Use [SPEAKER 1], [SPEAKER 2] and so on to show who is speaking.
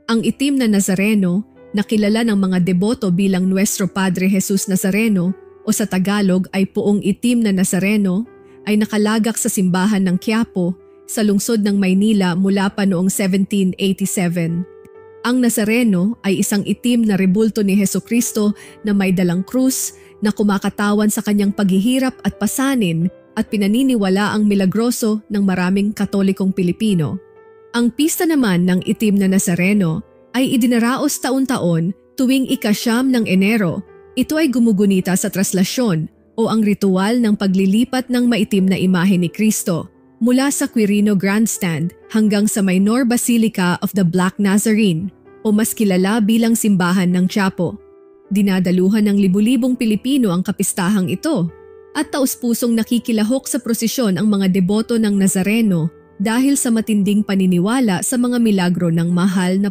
[SPEAKER 1] Ang itim na Nazareno, na kilala ng mga deboto bilang Nuestro Padre Jesus Nazareno o sa Tagalog ay Poong Itim na Nazareno, ay nakalagak sa simbahan ng Quiapo sa lungsod ng Maynila mula pa noong 1787. Ang Nazareno ay isang itim na rebulto ni Hesukristo na may dalang krus na kumakatawan sa kanyang paghihirap at pasanin at pinaniniwala ang milagroso ng maraming Katolikong Pilipino. Ang pista naman ng itim na Nazareno ay idinaraos taon-taon tuwing ika-9 ng Enero. Ito ay gumugunita sa traslasyon o ang ritual ng paglilipat ng maitim na imahe ni Kristo mula sa Quirino Grandstand hanggang sa Minor Basilica of the Black Nazarene o mas kilala bilang Simbahan ng Quiapo. Dinadaluhan ng libu-libong Pilipino ang kapistahang ito at taus-pusong nakikilahok sa prosesyon ang mga deboto ng Nazareno dahil sa matinding paniniwala sa mga milagro ng mahal na